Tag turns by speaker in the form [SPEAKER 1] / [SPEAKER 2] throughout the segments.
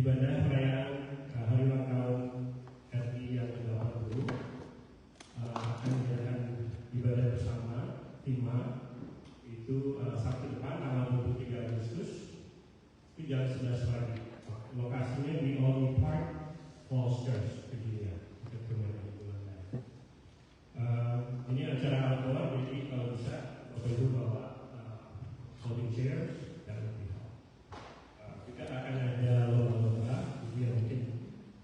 [SPEAKER 1] ibadah perayaan hari ulang tahun RI yang ke-80 akan diadakan ibadah bersama Tima itu Sabtu depan tanggal 23 Agustus di jam 11 pagi. Lokasinya di Olney Park Falls Church, Virginia. Ini acara outdoor, jadi kalau bisa Bapak Ibu bawa folding chair dan juga akan ada lomba-lomba, jadi yang mungkin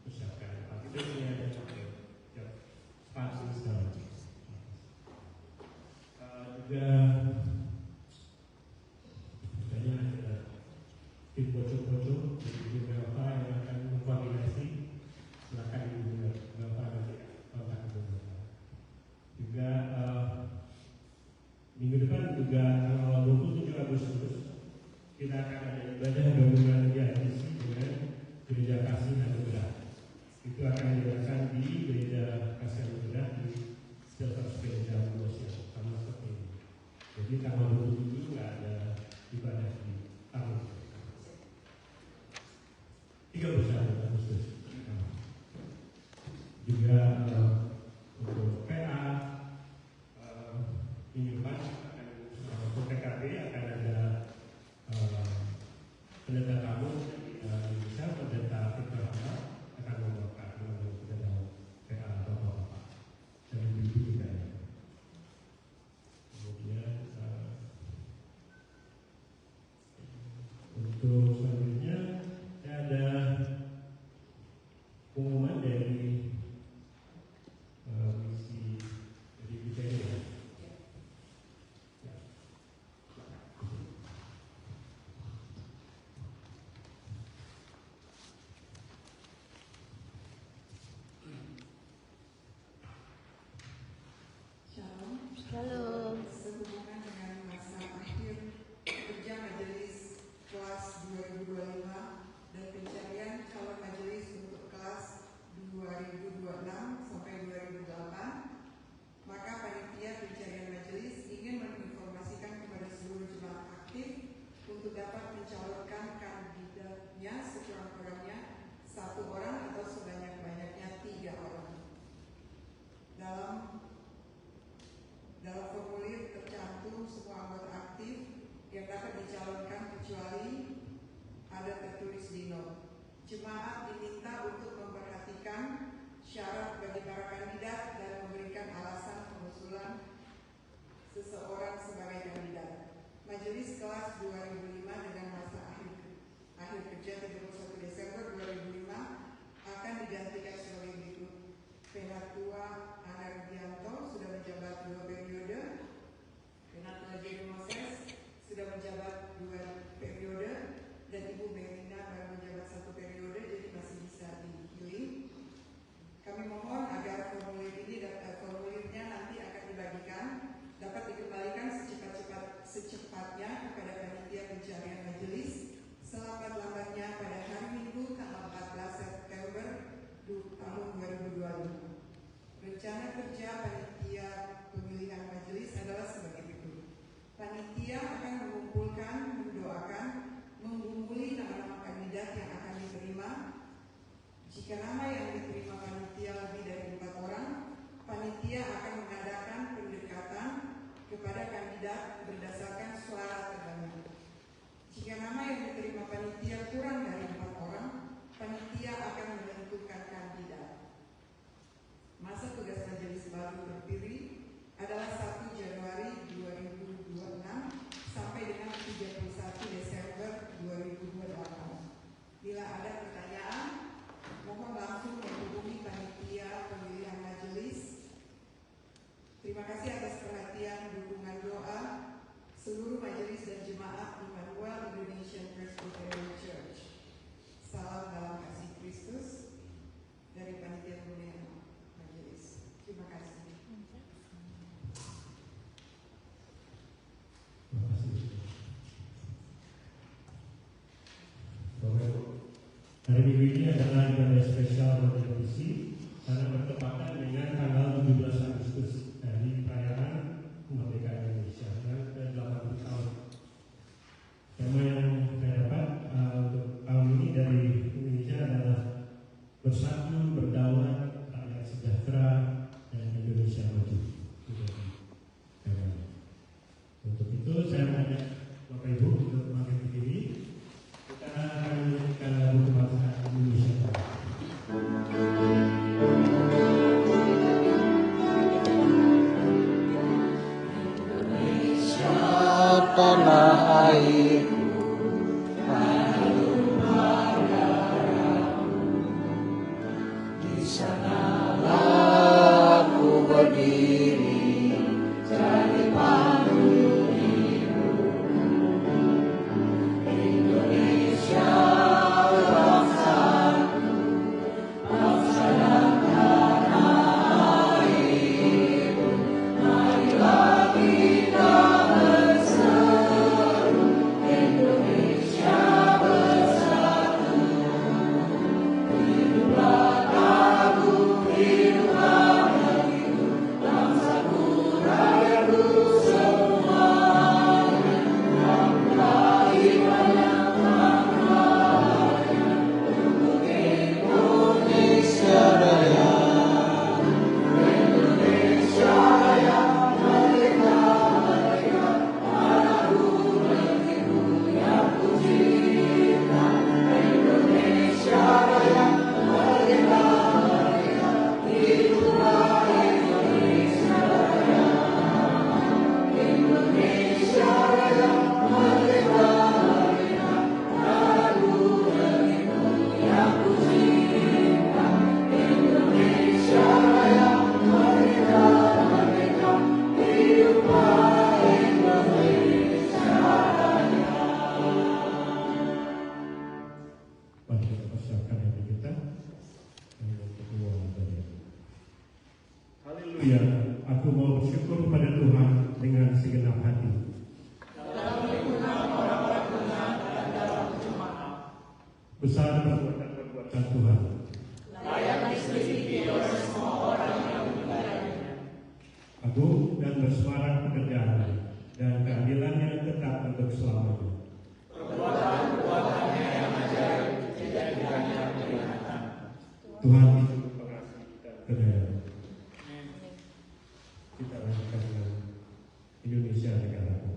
[SPEAKER 1] persiapkan. Kita punya spasi sekarang. Juga misalnya ada tim bocor-bocor dari beberapa yang akan mengkoordinasi, silakan Ibu beberapa nanti kontak beberapa. Juga minggu depan juga tanggal 27 Agustus kita akan ada ibadah gabungan GIC dengan Gereja Kasih Anugerah. Itu akan diadakan di Gereja Kasih Anugerah di Silver Spring Jam 12 sama seperti ini. Jadi tanggal 27 nggak ada ibadah di tahun 31 Agustus. Juga untuk PA minggu depan untuk PKB akan ada pendeta tamu dari Indonesia, pendeta Victor Hama akan membawakan pendeta PA Bapak-Bapak dan Ibu-Ibu juga ya. Kemudian untuk selanjutnya ada pengumuman dari misi dari BPN ya.
[SPEAKER 2] Shalom.
[SPEAKER 3] Sehubungan dengan masa akhir kerja majelis kelas 2025 dan pencarian calon majelis untuk kelas 2026 sampai 2008, maka panitia pencarian majelis ingin menginformasikan kepada seluruh jemaat aktif untuk dapat mencalonkan kandidatnya sekurang-kurangnya 1 orang atau sebanyak-banyaknya 3 orang. Dalam formulir tercantum semua anggota aktif yang dapat dicalonkan kecuali ada tertulis di not. Jemaat diminta untuk memperhatikan syarat bagi para kandidat dan memberikan alasan pengusulan seseorang sebagai kandidat. Majelis kelas 2005 dengan masa akhir kerja 31 Desember 2005 akan digantikan sebagai berikut. Penatua Anardianto sudah menjabat 2 periode. Penatua Jerry Moses sudah menjabat 2 periode dan Ibu Merina baru menjabat 1 periode, jadi masih bisa dipilih. Kami mohon agar formulirnya nanti akan dibagikan, dapat dikembalikan secepatnya kepada panitia pencarian majelis selambat-lambatnya pada hari Minggu tanggal 14 September tahun 2025. Rencana kerja panitia pemilihan majelis adalah sebagai berikut. Panitia akan mengumpulkan, mendoakan, mengungguli nama-nama kandidat yang akan diterima. Jika nama yang diterima panitia lebih dari 4 orang, panitia akan mengadakan pendekatan kepada kandidat berdasarkan suara terbanyak. Jika nama yang diterima panitia kurang dari 4 orang, panitia akan menentukan kandidat. Masa tugas majelis baru terpilih adalah 1 Januari 2026 sampai dengan 31 Desember 2028. Bila ada pertanyaan, mohon langsung menghubungi panitia pemilihan majelis. Terima kasih atas perhatian dukungan doa seluruh majelis dan jemaat Immanuel Indonesian Presbyterian Church. Salam dalam kasih Kristus dari panitia pemilihan majelis. Terima kasih.
[SPEAKER 1] Terima kasih. Bapak, hari Minggu ini adalah ibadah spesial bertelevisi karena bertepatan dengan tanggal 17 Agustus dari perayaan kemerdekaan Indonesia yang ke-80 tahun. Tema yang saya dapat untuk tahun ini dari Indonesia bersatu, berdaulat, rakyat sejahtera, dan Indonesia maju. Untuk itu saya mengajak Bapak Ibu untuk makin berdiri. Kita akan menyanyikan lagu kebangsaan Indonesia.
[SPEAKER 4] Indonesia tanah airku, rumah darahku, di sanalah aku berdiri jadi pandu hidup. Indonesia bangsaku, bangsa dan tanah airku, marilah kita berseru, Indonesia bersatu. Hiduplah Agung, hiduplah negeriku, bangsaku, rakyatku semuanya. Marilah hiduplah namanya untuk Indonesia Raya. Indonesia Raya, merdeka, merdeka, tanahku, negeriku yang ku cinta. Indonesia Raya, merdeka, merdeka, hiduplah Indonesia Raya. Indonesia Raya, merdeka, merdeka, tanahku, negeriku yang ku cinta. Indonesia Raya, merdeka, merdeka, hiduplah Indonesia Raya.
[SPEAKER 1] Mari kita persiapkan hati kita untuk kedua mempelai. Haleluya, aku mau bersyukur kepada Tuhan dengan segenap hati. Besar perbuatan Tuhan. Agung dan bersuara pekerjaannya, dan keadilannya tetap untuk selamanya. Tuhan itu pengasih dan penyayang. Kita lanjutkan dengan Indonesia negaraku.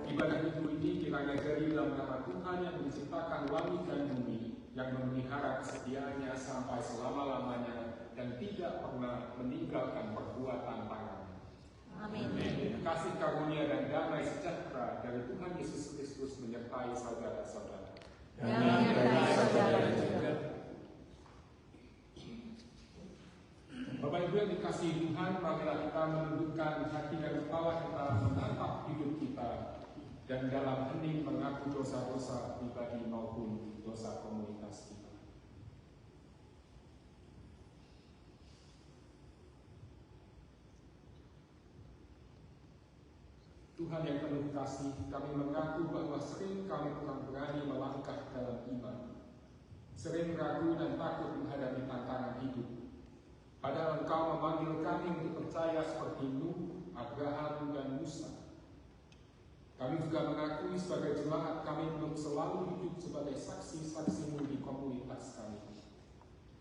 [SPEAKER 5] Ibadah itu ini kiranya jadi dalam nama Tuhan yang menciptakan langit dan bumi, yang memelihara kesetiaannya sampai selama-lamanya dan tidak pernah meninggalkan perbuatan tangannya.
[SPEAKER 2] Amin.
[SPEAKER 5] Kasih karunia dan damai sejahtera dari Tuhan Yesus Kristus menyertai saudara-saudara.
[SPEAKER 2] Dan menyertai saudara juga.
[SPEAKER 5] Bapak Ibu yang dikasihi Tuhan, marilah kita menundukkan hati dan kepala kita, menatap hidup kita, dan dalam hening mengaku dosa-dosa pribadi maupun dosa komunitas kita. Tuhan yang penuh kasih, kami mengaku bahwa sering kami kurang berani melangkah dalam iman, sering ragu dan takut menghadapi tantangan hidup. Padahal Engkau memanggil kami untuk percaya seperti Nuh, Abraham, dan Musa. Kami Kami juga mengakui sebagai jemaat kami belum selalu hidup sebagai saksi-saksimu di komunitas kami.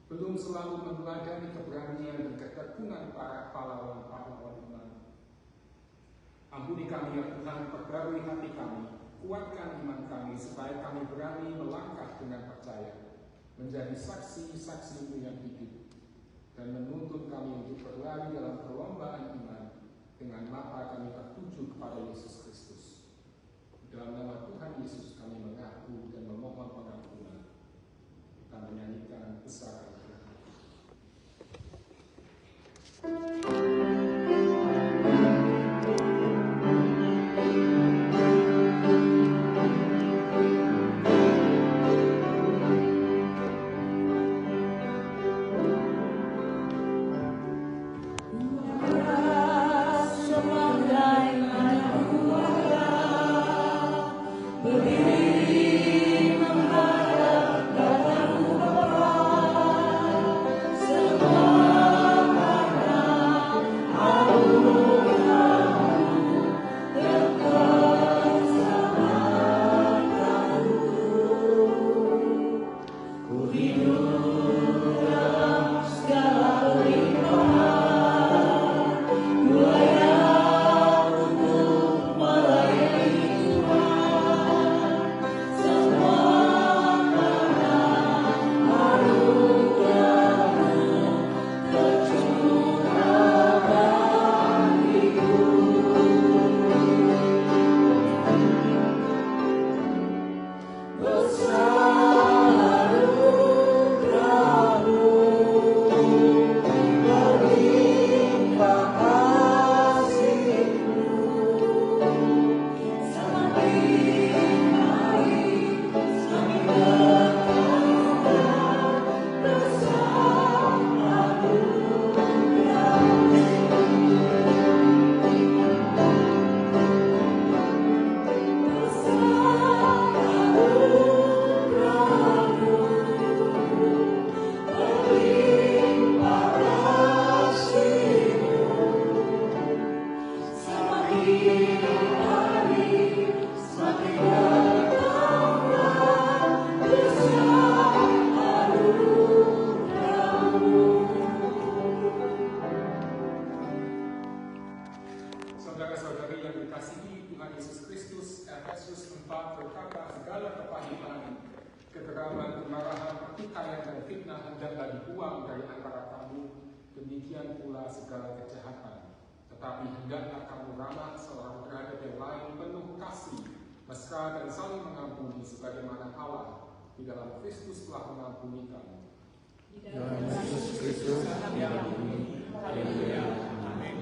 [SPEAKER 5] Belum selalu meneladani keberanian dan ketekunan para pahlawan-pahlawan iman. Ampuni kami ya Tuhan, perbarui hati kami, kuatkan iman kami supaya kami berani melangkah dengan percaya, menjadi saksi-saksimu yang hidup, dan menuntun kami untuk berlari dalam perlombaan iman dengan mata kami tertuju kepada Yesus Kristus. Dalam nama Tuhan Yesus kami mengaku dan memohon pengampunan. Kita menyanyikan besaran Tuhan. Saudara-saudari yang dikasihi Tuhan Yesus Kristus, Efesus 4 berkata, segala kepahitan, kegeraman, kemarahan, pertikaian dan fitnah hendaklah dibuang dari antara kamu, demikian pula segala kejahatan. Tetapi hendaklah kamu ramah seorang terhadap yang lain, penuh kasih, mesra dan saling mengampuni, sebagaimana Allah di dalam Kristus telah mengampuni kamu.
[SPEAKER 4] Di dalam Yesus Kristus diampuni. Haleluya. Amin.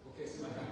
[SPEAKER 5] Oke, silakan.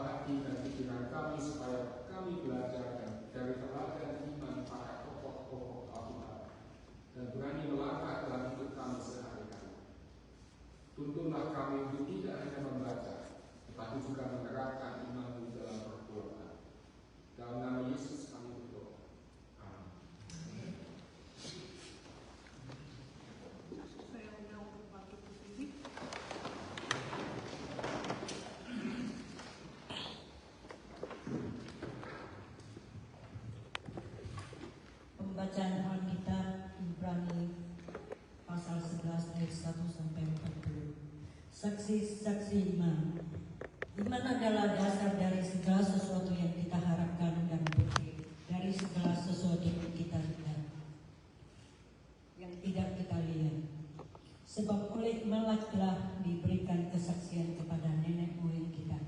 [SPEAKER 5] hati dan pikiran kami supaya kami belajar dari teladan iman para tokoh-tokoh Alkitab dan berani melangkah dalam hidup kami sehari-hari. Tuntunlah kami untuk tidak hanya membaca, tetapi juga menerapkan iman dalam perbuatan. Dalam nama Yesus kami berdoa. Amin.
[SPEAKER 3] Saya undang untuk bangkit berdiri.
[SPEAKER 6] Pembacaan Alkitab Ibrani pasal 11 ayat 1 sampai 40. Saksi-saksi iman. Iman adalah dasar dari segala sesuatu yang kita harapkan dan bukti dari segala sesuatu yang kita lihat, yang tidak kita lihat. Sebab oleh imanlah telah diberikan kesaksian kepada nenek moyang kita.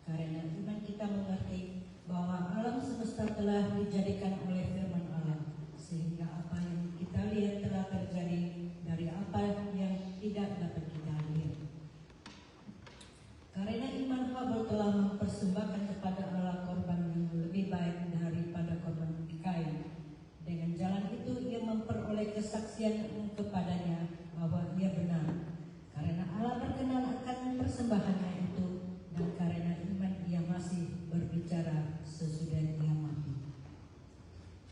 [SPEAKER 6] Karena iman kita mengerti bahwa alam semesta telah dijadikan oleh firman Allah, sehingga apa yang kita lihat telah terjadi dari apa yang tidak dapat kita lihat. Karena iman Habel telah mempersembahkan kepada Allah korban yang lebih baik daripada korban Kain. Dengan jalan itu ia memperoleh kesaksian kepadanya bahwa ia benar. Karena Allah berkenan akan persembahannya itu, dan karena iman ia masih berbicara sesudah ia mati.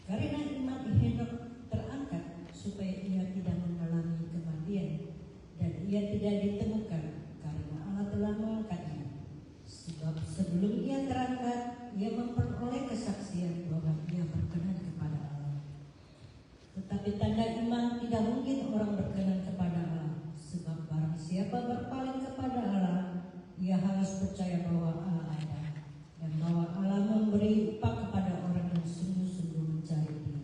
[SPEAKER 6] Karena iman Henok terangkat supaya ia tidak mengalami kematian, dan ia tidak ditemukan karena Allah telah mengangkatnya. Sebab sebelum ia terangkat, ia memperoleh kesaksian bahwa ia berkenan kepada Allah. Tetapi tanda iman tidak mungkin orang berkenan kepada Allah, sebab barang siapa berpaling kepada Allah, ia harus percaya bahwa Allah ada, dan bahwa Allah memberi upah kepada orang yang sungguh-sungguh mencari Dia.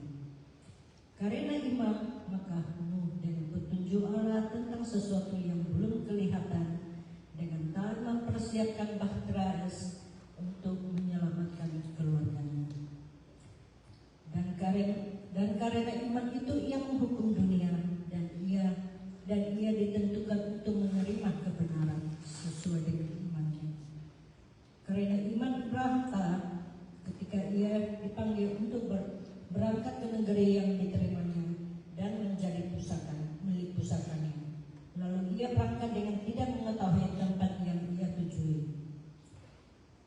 [SPEAKER 6] Karena iman, maka Nuh dengan petunjuk Allah tentang sesuatu yang belum kelihatan, dengan taat mempersiapkan bahtera es untuk menyelamatkan keluarganya. Dan karena iman itu ia menghukum dunia, dan ia ditentukan untuk menerima kebenaran sesuai dengan imannya. Karena iman Abraham taat ketika ia dipanggil untuk berangkat ke negeri yang diterimanya dan menjadi milik pusakanya. Lalu ia berangkat dengan tidak mengetahui tempat yang ia tujui.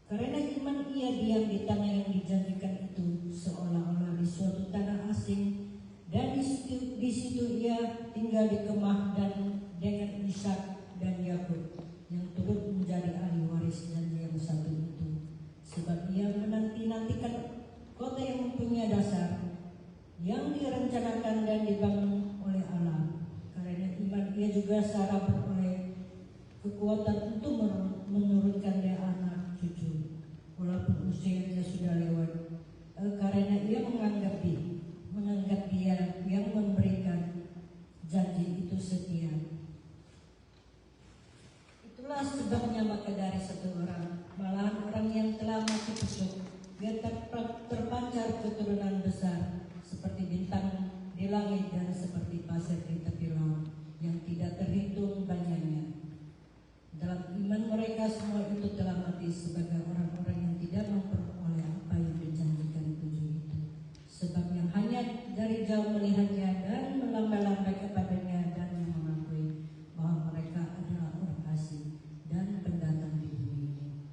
[SPEAKER 6] Karena iman ia diam di tanah yang dijanjikan itu, seolah-olah di suatu tanah asing, dan di situ ia tinggal di kemah dan dengan Ishak dan Yakub yang turut menjadi ahli waris janji yang satu itu. Sebab ia menanti-nantikan kota yang mempunyai dasar, yang direncanakan dan dibangun oleh Allah. Karena iman ia juga secara beroleh kekuatan untuk menurunkan dia anak cucu, walaupun usianya sudah lewat. Karena ia menganggap dia yang memberikan janji itu setia. Itulah sebabnya maka dari satu orang, malahan orang yang telah mati busuk, dia terpancar keturunan besar seperti bintang di langit dan seperti pasir di tepi laut yang tidak terhitung banyaknya. Dalam iman mereka semua itu telah mati sebagai orang-orang yang tidak memperoleh apa yang dijanjikan tujuh itu. Sebab yang hanya dari jauh melihatnya dan melambai-lambai kepadanya dan yang mengakui bahwa mereka adalah orang asing dan pendatang di bumi ini.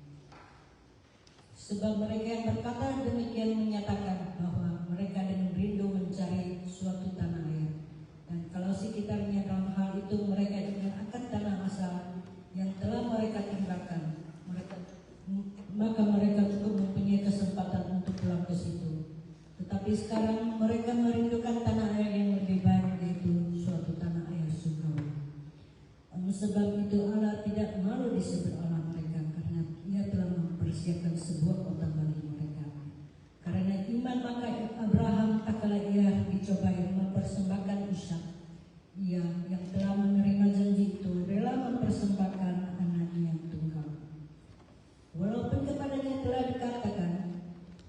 [SPEAKER 6] Sebab mereka yang berkata demikian menyatakan bahwa mereka dengan rindu mencari suatu tanah air, dan kalau sekitarnya dalam hal itu mereka ingat akan tanah asal yang telah mereka tinggalkan, maka mereka cukup mempunyai kesempatan untuk pulang ke situ. Tetapi sekarang mereka merindukan tanah air yang lebih baik, yaitu suatu tanah air surgawi. Sebab itu Allah tidak malu disebut Allah mereka, karena Ia telah mempersiapkan sebuah kota bagi mereka. Karena iman maka Abraham tak kala ia dicobai mempersembahkan Ishak, ia yang telah menerima janji itu rela mempersembahkan anaknya yang tunggal. Walaupun kepadanya telah dikatakan,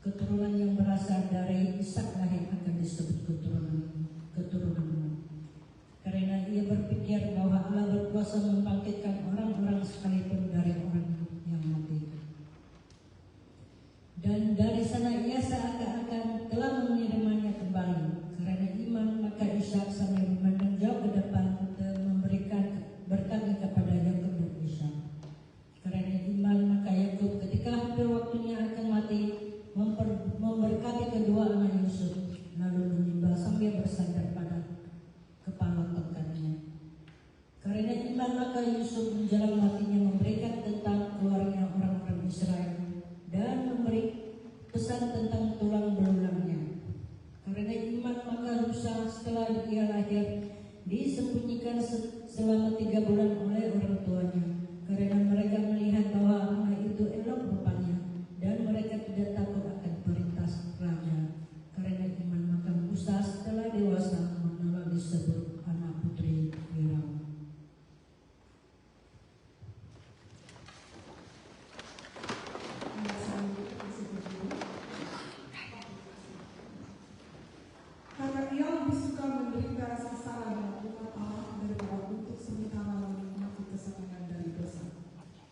[SPEAKER 6] keturunan yang berasal dari Ishak lahir akan disebut keturunanmu. Karena ia berpikir bahwa Allah berkuasa membangkitkan orang-orang sekalipun dari orang yang mati. Dan dari sana ia seakan-akan telah menerimanya kembali. Karena iman maka Ishak sambil memandang jauh ke depan memberikan berkatnya kepada Yakub dan Ishak. Karena iman maka Yakub ketika hampir waktunya akan mati memberkati kedua anak Yusuf, lalu menyembah sambil bersandar pada kepala tongkatnya. Karena iman maka Yusuf menjelang matinya memberikan tentang keluarnya orang-orang Israel dan memberi pesan tentang tulang belulangnya. Karena iman maka Musa setelah ia lahir disembunyikan selama 3 bulan oleh orang tuanya, karena mereka melihat bahwa anak itu elok rupanya dan mereka tidak takut akan perintah raja. Karena iman maka Musa setelah dewasa menolak disebut anak putri Firaun.
[SPEAKER 7] Karena ia lebih suka menderita sengsara dalam umat Allah daripada untuk sementara menikmati kesenangan dari dosa.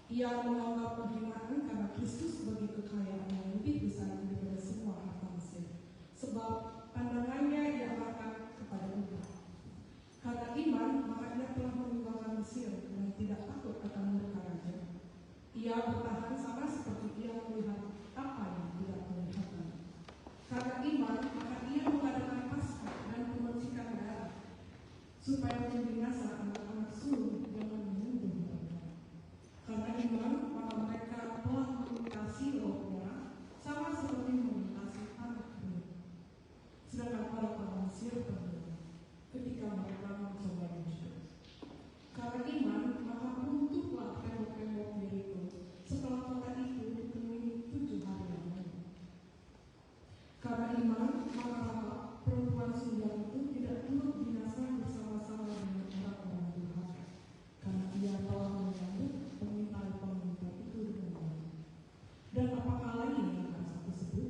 [SPEAKER 7] Ia menganggap penghinaan karena Kristus sebagai kekayaan yang lebih besar daripada semua harta Mesir, sebab pandangannya ia arahkan kepada umat. Karena iman, maka ia telah meninggalkan Mesir dan tidak takut akan murka raja. Ia bertahan sama seperti ia melihat apa yang tidak kelihatan. Karena iman, maka ia mengadakan Paskah dan memercikan darah, supaya membinasakan anak sulung jangan membunuh mereka. Karena iman, maka mereka telah melintasi Laut Merah, sama seperti melintasi tanah kering. Sedangkan orang-orang Mesir terbunuh ketika mereka mencoba masuk. Karena iman, maka runtuhlah tembok-tembok Yeriko setelah kota itu dipenuhi 7 hari lamanya. Karena iman, maka perempuan sundal itu tidak turut binasa bersama-sama dengan orang-orang durhaka, karena ia telah menyambut pengintai-pengintai itu dengan baik. Dan apakah lagi yang akan aku sebut?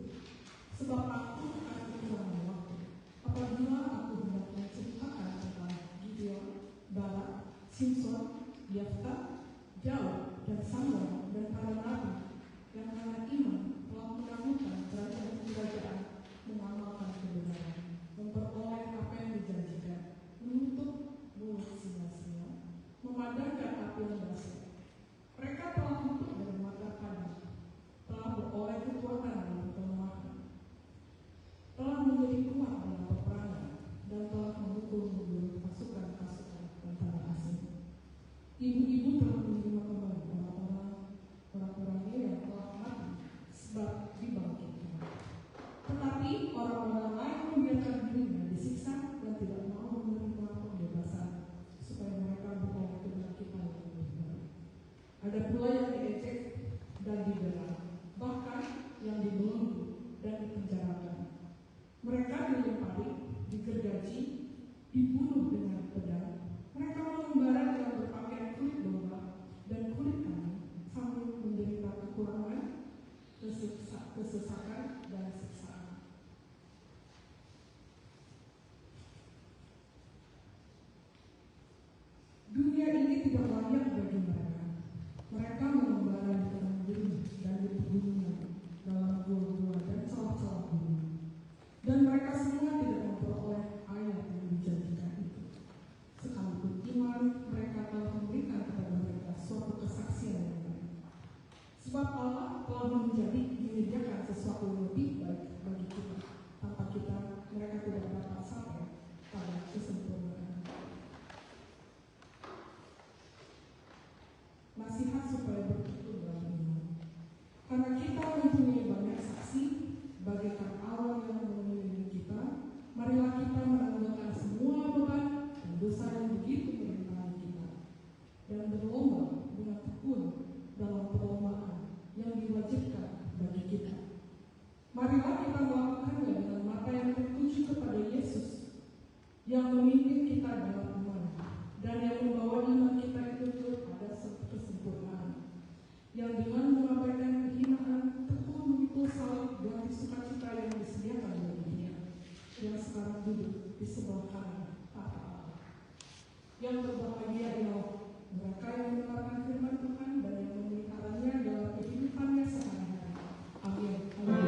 [SPEAKER 7] Sebab aku akan kekurangan waktu. Apabila aku hendak menceritakan tentang Gideon, Barak, Simson, Yefta, Daud, dan Samuel, dan para nabi yang karena iman telah menaklukkan kerajaan-kerajaan, mengamalkan kebenaran, memperoleh apa yang dijanjikan, menutup mulut singa-singa, memadamkan api yang basah. Mereka telah luput dari mata panas, telah beroleh kekuatan dalam kelemahan, telah menjadi kuat dalam peperangan, dan telah memukul mundur pasukan-pasukan tentara asing. Ibu-ibu telah menerima kembali orang-orangnya yang telah mati sebab dibangkitkan. Tetapi orang-orang lain membiarkan dirinya disiksa dan tidak mau menerima pembebasan supaya mereka beroleh kebangkitan yang lebih baik. Ada pula yang diejek dan dibela, bahkan yang dibelenggu dan dipenjarakan. Mereka dilempari, digergaji, dibunuh dengan pedang. Mereka mengembara dengan berpakaian kulit domba dan kulit kambing sambil menderita kekurangan, kesesakan, dan siksaan. Dunia ini tidak layak bagi mereka. Mereka mengembara di tengah bumi dan di pegunungan, dalam gua-gua dan celah-celah gunung. Dan mereka semua tidak memperoleh ayat yang dijanjikan itu. Sekalipun iman, mereka telah memberikan kepada mereka suatu kesaksian yang baik. Sebab Allah telah menyediakan sesuatu yang lebih baik bagi kita. Tanpa kita, mereka tidak dapat sampai pada kesempurnaan. Nasihat supaya bertumbuh dalam iman. Karena kita mempunyai banyak saksi, bagaikan awan yang mengelilingi kita, marilah kita menanggalkan semua beban dan dosa yang begitu merintangi kita, dan berlomba dengan tekun dalam perlombaan yang diwajibkan bagi kita. Marilah kita melakukannya dengan mata yang tertuju kepada Yesus, yang memimpin kita dalam iman, dan yang membawa iman kita itu pada kesempurnaan, yang dengan mengabaikan kehinaan tekun memikul salib dengan sukacita yang disediakan bagi Dia, yang sekarang duduk di sebelah kanan tahta Allah. Yang berbahagia ialah mereka yang mendengarkan firman Tuhan dan yang memeliharanya dalam kehidupannya sehari-hari. Amin.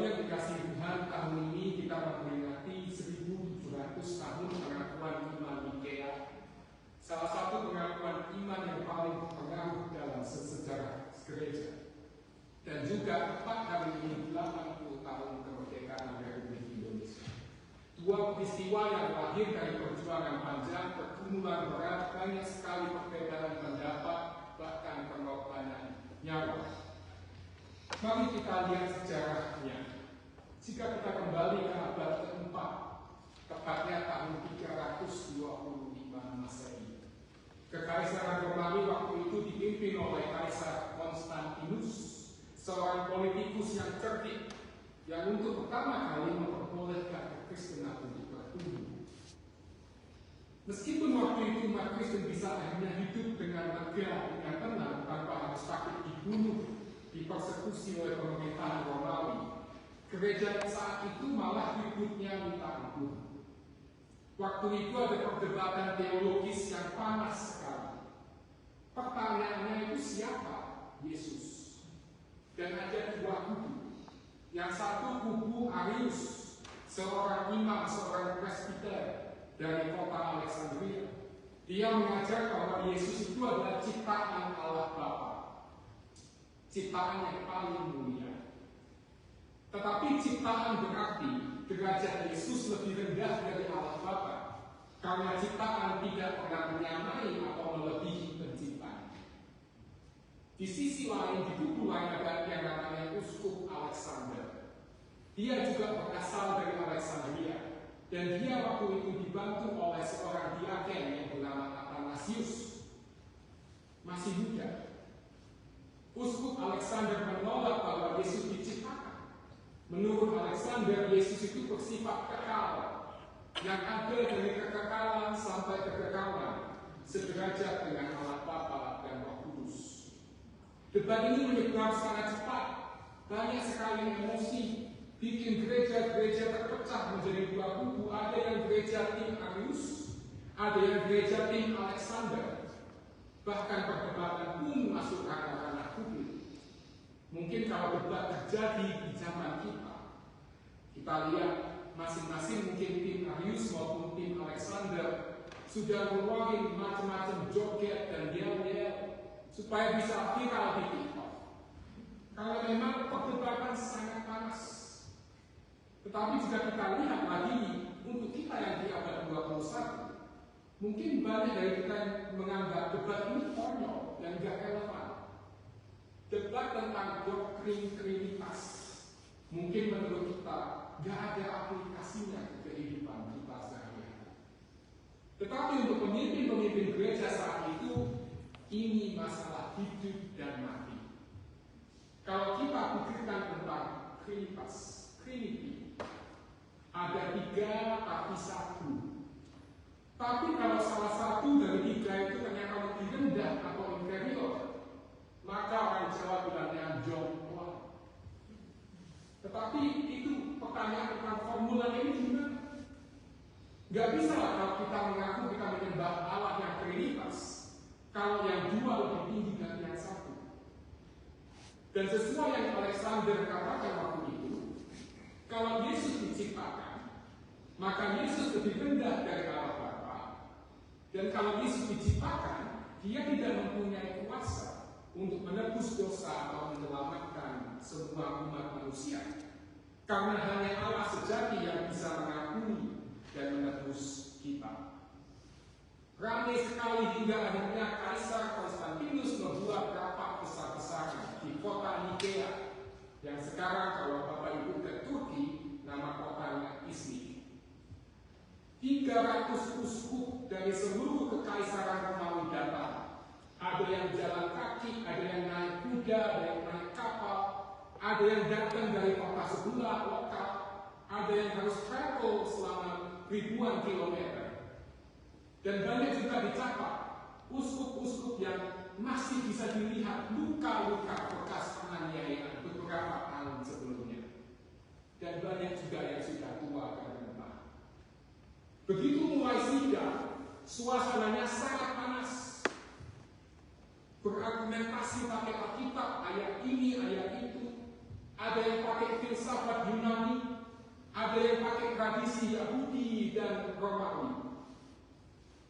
[SPEAKER 5] Ibu yang dikasihi Tuhan, tahun ini kita memperingati 1700 tahun pengakuan iman Nikea. Salah satu pengakuan iman yang paling berpengaruh dalam sejarah gereja. Dan juga tepat hari ini 80 tahun kemerdekaan Republik Indonesia. Dua peristiwa yang lahir dari perjuangan panjang, pergumulan berat, banyak sekali perbedaan pendapat, bahkan pengorbanan nyawa. Mari kita lihat sejarahnya. Jika kita kembali ke abad keempat, tepatnya tahun 325 Masehi, Kekaisaran Romawi waktu itu dipimpin oleh Kaisar Konstantinus, seorang politikus yang cerdik, yang untuk pertama kali memperbolehkan Kekristenan untuk bertumbuh. Meskipun waktu itu umat Kristen bisa akhirnya hidup dengan lega, dengan tenang, tanpa harus takut dibunuh, dipersekusi oleh pemerintahan Romawi, gereja saat itu malah ributnya minta ampun. Waktu itu ada perdebatan teologis yang panas sekali. Pertanyaannya itu siapa Yesus? Dan ada dua kubu. Yang satu kubu Arius, seorang imam, seorang presbiter dari kota Alexandria. Dia mengajar bahwa Yesus itu adalah ciptaan Allah Bapa, ciptaan yang paling mulia. Tetapi ciptaan berarti derajat Yesus lebih rendah dari Allah Bapa, karena ciptaan tidak pernah menyamai atau melebihi penciptaan. Di sisi lain, di kubu lain ada yang namanya Uskup Alexander. Dia juga berasal dari Alexandria, dan dia waktu itu dibantu oleh seorang diaken yang bernama Athanasius, masih muda. Uskup Alexander menolak bahwa Yesus diciptakan. Menurut Alexander, Yesus itu bersifat kekal, yang ada dari kekekalan sampai kekekalan, sederajat dengan Allah Bapa dan Roh Kudus. Debat ini menyebar sangat cepat, banyak sekali emosi, bikin gereja-gereja terpecah menjadi dua kubu. Ada yang gereja tim Arius, ada yang gereja tim Alexander. Bahkan perdebatan pun masuk ranah-ranah publik. Mungkin kalau debat terjadi di zaman kita lihat masing-masing mungkin tim Arius maupun tim Alexander sudah ngeluarin macam-macam joget dan yel-yel supaya bisa viral di TikTok. Karena memang perdebatan sangat panas. Tetapi jika kita lihat lagi untuk kita yang di abad 21, mungkin banyak dari kita yang menganggap debat ini konyol dan gak relevan. Debat tentang doktrin Trinitas mungkin menurut kita gak ada aplikasinya ke kehidupan kita sehari-hari. Tetapi untuk pemimpin-pemimpin gereja saat itu, ini masalah hidup dan mati. Kalau kita pikirkan tentang Trinitas, Trinity, ada 3 tapi 1. Tapi kalau salah satu dari 3 itu ternyata lebih rendah atau inferior, maka orang Jawa bilangnya jomplang. Tetapi itu pertanyaan tentang formula ini gimana? Gak bisa lah kalau kita mengaku kita menyembah Allah yang Trinitas, kalau yang 2 lebih tinggi dari yang 1. Dan sesuai yang Alexander katakan waktu itu, kalau Yesus diciptakan, maka Yesus lebih rendah dari Allah Bapa. Dan kalau Yesus diciptakan, dia tidak mempunyai kuasa untuk menebus dosa atau menyelamatkan semua umat manusia. Karena hanya Allah sejati yang bisa mengampuni dan menebus kita. Ramai sekali hingga akhirnya Kaisar Konstantinus membuat rapat besar-besaran di kota Nikea, yang sekarang kalau Bapak Ibu ke Turki, nama kotanya Izmir. 300 uskup dari seluruh kekaisaran Romawi datang. Ada yang jalan kaki, ada yang naik kuda, ada yang naik kapal, ada yang datang dari kota sebelah lokal, ada yang harus travel selama ribuan kilometer. Dan banyak juga dicatat uskup-uskup yang masih bisa dilihat luka-luka bekas penganiayaan beberapa tahun sebelumnya. Dan banyak juga yang sudah tua dan rentah. Begitu mulai sidang, suasananya sangat panas. Berargumentasi pakai Alkitab, ayat ini, ayat itu. Ada yang pakai filsafat Ada yang pakai tradisi Yahudi dan Romawi.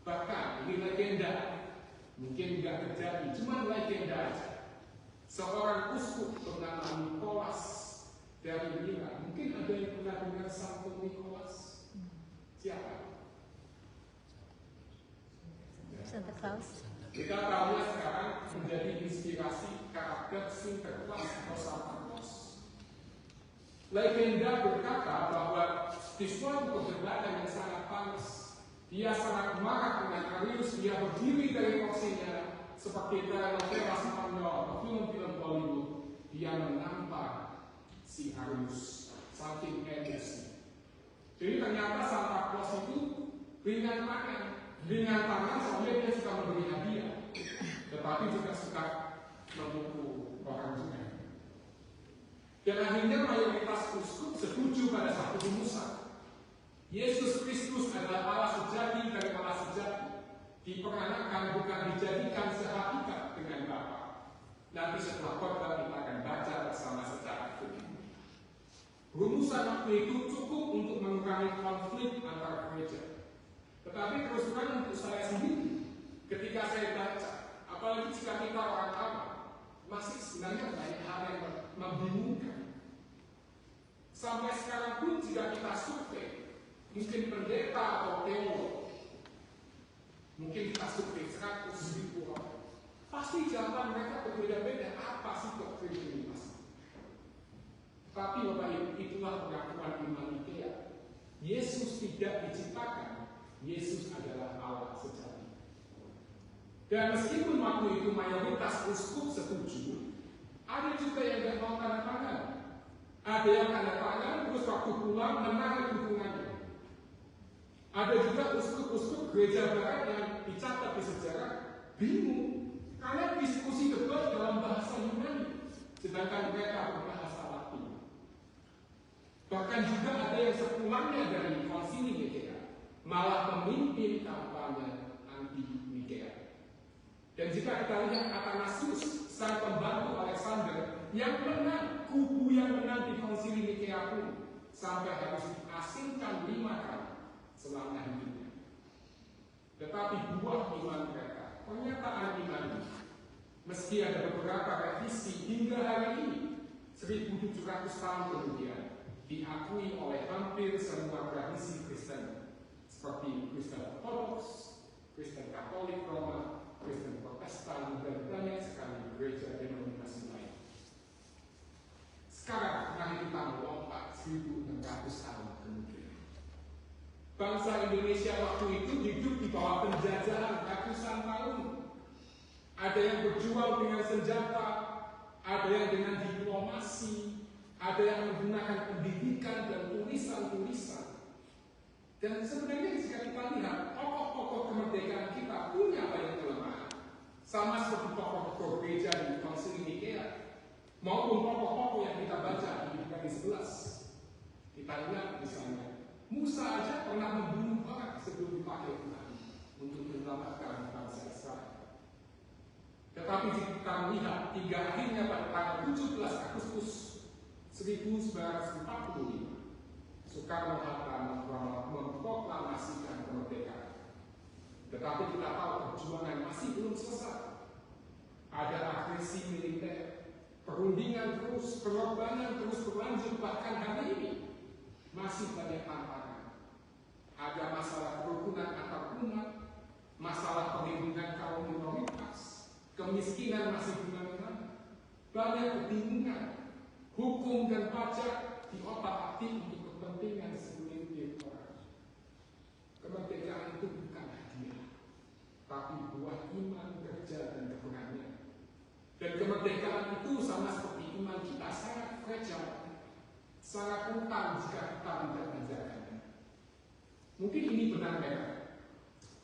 [SPEAKER 5] Bahkan ini legenda, mungkin nggak terjadi, cuma legenda aja. Seorang uskup bernama Nikolas dari Milan. Mungkin ada yang pernah dengar Santo Nikolas? Siapa?
[SPEAKER 2] Santa Claus.
[SPEAKER 5] Kita tahunya sekarang menjadi inspirasi karakter Sinterklas atau Santa Claus. Legenda berkata bahwa di suatu perdebatan yang sangat panas, dia sangat marah dengan Arius. Dia berdiri dari kursinya seperti telenovela Spanyol atau film-film Hollywood. Dia menampar si Arius saking emosi. Jadi ternyata Santa Claus itu ringan tangan soalnya dia suka memberi hadiah, tetapi juga suka memukul orang juga. Dan akhirnya mayoritas uskup setuju pada satu rumusan. Yesus Kristus adalah Allah sejati dari Allah sejati. Diperanakan bukan dijadikan sehakikat dengan Bapa. Nanti setelah khotbah kita akan baca bersama secara firman. Rumusan waktu itu cukup untuk mengurangi konflik antar gereja. Tetapi terus terang untuk saya sendiri, ketika saya baca, apalagi jika kita orang awam, masih sebenarnya banyak hal yang membingungkan. Sampai sekarang pun jika kita survei, mungkin pendeta atau teolog, mungkin kita survei 100.000 orang, pasti jawaban mereka berbeda-beda. Apa sih doktrin Trinitas? Tapi Bapak Ibu, itulah pengakuan iman Nikea. Yesus tidak diciptakan, Yesus adalah Allah sejati. Dan meskipun waktu itu mayoritas uskup setuju, ada juga yang tidak mau tanda tangan. Ada yang tanda tangan terus waktu pulang menarik dukungannya. Ada juga uskup-uskup gereja barat yang dicatat di sejarah bingung karena diskusi debat dalam bahasa Yunani, sedangkan mereka berbahasa Latin. Bahkan juga ada yang sepulangnya dari Konsili Nikea malah memimpin kampanye anti-Nikea. Dan jika kita lihat Athanasius, sang pembantu Alexander yang menang, kubu yang menang di Konsili Nikea pun sampai harus diasingkan 5 kali selama hidupnya. Tetapi buah iman mereka, pernyataan iman ini, meski ada beberapa revisi hingga hari ini, 1700 tahun kemudian, diakui oleh hampir semua tradisi Kristen, seperti Kristen Ortodoks, Kristen Katolik Roma, Kristen Protestan, dan banyak sekali gereja denominasi lain. Sekarang, mari kita melompat 1600 tahun kemudian. Bangsa Indonesia waktu itu hidup di bawah penjajahan ratusan tahun. Ada yang berjuang dengan senjata, ada yang dengan diplomasi, ada yang menggunakan pendidikan dan tulisan-tulisan. Dan sebenarnya jika kita lihat, tokoh-tokoh kemerdekaan kita punya banyak kelemahan. Sama seperti tokoh-tokoh gereja di Konsili Nikea, maupun tokoh-tokoh yang kita baca di Ibrani 11. Kita lihat misalnya, Musa aja pernah membunuh orang sebelum dipakai Tuhan untuk menyelamatkan bangsa Israel. Tetapi jika kita melihat hingga akhirnya pada tanggal 17 Agustus 1945, Soekarno-Hatta memproklamasikan kemerdekaan. Tetapi kita tahu perjuangan masih belum selesai. Ada agresi militer, perundingan terus, pengorbanan terus berlanjut, bahkan hari ini masih banyak tantangan. Ada masalah kerukunan antar umat, masalah perlindungan kaum minoritas, kemiskinan masih dimana-mana, banyak kebingungan, hukum dan pajak diotak-atik untuk kepentingan segelintir orang. Kemerdekaan itu bukan hadiah, tapi buah iman, kerja, dan keberanian. Dan kemerdekaan itu sama seperti iman kita, sangat fragile, sangat rentan jika kita tidak menjaganya. Mungkin ini benar memang.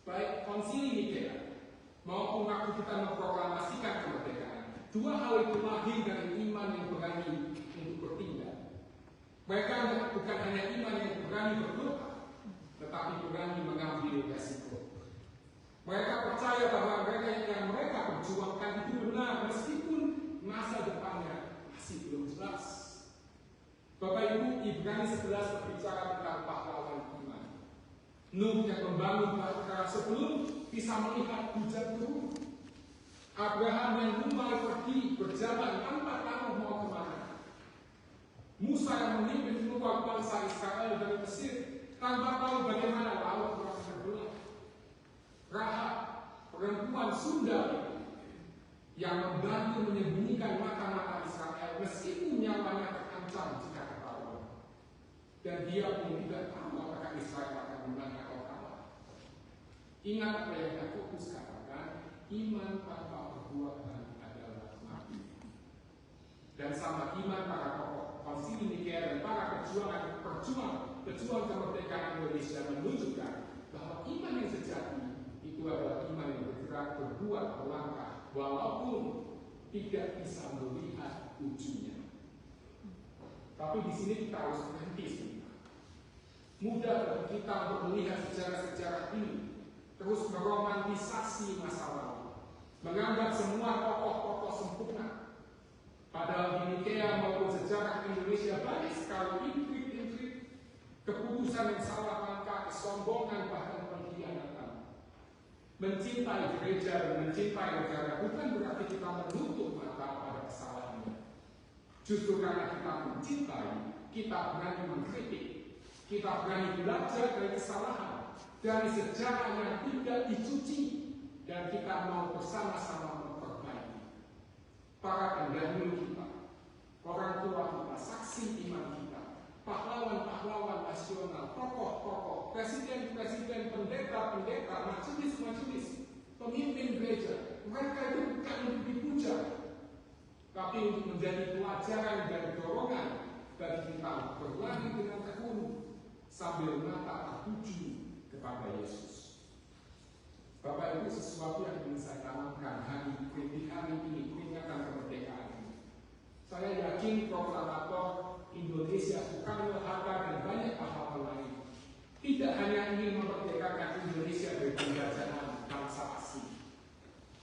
[SPEAKER 5] Baik Konsili Nikea maupun waktu kita memproklamasikan kemerdekaan, dua hal itu lahir dari iman yang berani untuk bertindak. Mereka bukan hanya iman yang berani berdoa, tetapi berani mengambil resiko. Mereka percaya bahwa mereka yang mereka perjuangkan itu benar, meskipun masa depannya masih belum jelas. Bapak Ibu, Ibrani 11 berbicara tentang pahlawan iman. Nuh yang membangun bahtera sebelum bisa melihat hujan turun. Abraham yang mulai pergi berjalan tanpa tahu mau kemana. Musa yang memimpin keluar bangsa Israel dari Mesir tanpa tahu bagaimana laut akan terbelah. Rahab, perempuan Sunda yang membantu menyembunyikan mata-mata Israel meskipun nyawanya terancam jika ketahuan. Dan dia pun tidak tahu apakah Israel akan menang atau kalah. Ingat apa yang Yakobus katakan, iman tanpa perbuatan adalah mati. Dan sama iman para tokoh Konsili Nikea dan para pejuang kemerdekaan Indonesia menunjukkan bahwa iman yang sejati itu adalah iman yang bergerak, berbuat, melangkah, walaupun tidak bisa melihat ujungnya. Tapi di sini kita harus berhenti sebentar. Mudah bagi kita untuk melihat sejarah-sejarah ini, terus meromantisasi masa lalu, menganggap semua tokoh-tokoh sempurna. Padahal di Nikea maupun sejarah Indonesia banyak sekali intrik-intrik, keputusan yang salah langkah, kesombongan, bahkan pengkhianatan. Mencintai gereja dan mencintai negara bukan berarti kita menutup mata pada kesalahannya. Justru karena kita mencintai, kita berani mengkritik, kita berani belajar dari kesalahan, dari sejarah yang tidak dicuci, dan kita mau bersama-sama memperbaiki. Para pendahulu kita, orang tua kita, saksi iman kita, pahlawan-pahlawan nasional, tokoh-tokoh, presiden-presiden, pendeta-pendeta, majelis-majelis, pemimpin gereja, mereka itu bukan untuk dipuja, tapi untuk menjadi pelajaran dan dorongan bagi kita berlari dengan tekun sambil mata tertuju kepada Yesus. Bapak Ibu, sesuatu yang ingin saya tanamkan di hari ini, peringatan kemerdekaan ini. Saya yakin proklamator Indonesia, Soekarno, Hatta, dan banyak pahlawan lain tidak hanya ingin memerdekakan Indonesia dari penjajahan bangsa asing,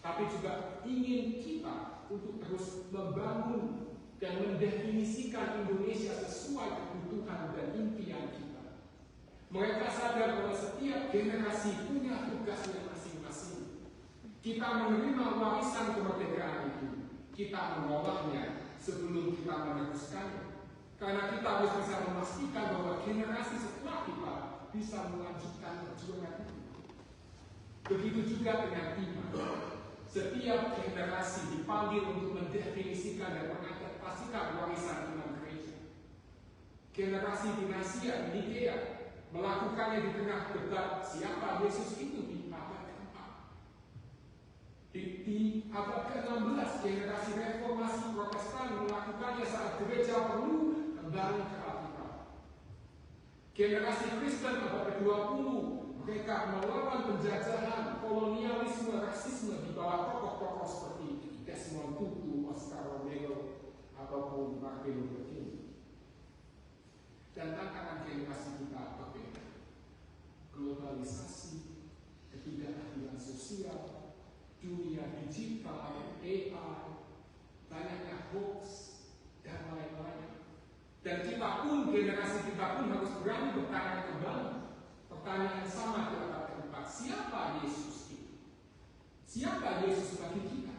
[SPEAKER 5] tapi juga ingin kita untuk terus membangun dan mendefinisikan Indonesia sesuai kebutuhan dan impian kita. Mereka sadar bahwa setiap generasi punya tugasnya masing-masing. Kita menerima warisan kemerdekaan itu, kita mengolahnya sebelum kita meneruskannya. Karena kita harus bisa memastikan bahwa generasi setelah kita bisa melanjutkan perjuangan itu. Begitu juga dengan iman. Setiap generasi dipanggil untuk mendefinisikan dan mengadaptasikan warisan iman gereja. Generasi dinasti Nikea melakukannya di tengah debat siapa Yesus itu di abad ke-4. Di abad ke-16, generasi reformasi Protestan melakukannya saat gereja perlu kembali ke Alkitab. Generasi Kristen abad ke-20, mereka melawan penjajahan, kolonialisme, rasisme di bawah tokoh-tokoh seperti Desmond Tutu, Oscar Romero, ataupun Martin Luther King. Dan tantangan generasi kita berbeda. Globalisasi, ketidakadilan sosial, dunia digital, AI, banyaknya hoax, dan lain-lain. Dan kita pun, generasi kita pun harus berani bertanya kembali. Pertanyaan sama di abad ke-4, siapa Yesus itu? Siapa Yesus bagi kita?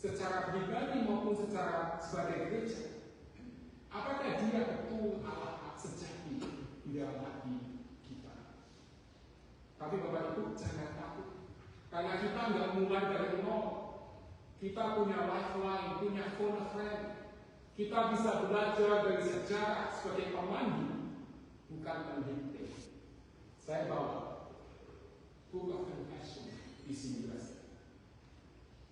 [SPEAKER 5] Secara pribadi maupun secara sebagai gereja. Apakah dia betul Allah sejati di dalam hati kita? Tapi Bapak Ibu jangan takut. Karena kita nggak mulai dari nol. Kita punya lifeline, punya phone friend. Kita bisa belajar dari sejarah sebagai pemandu, bukan pendikte. Saya bawa Book of Confession di sini.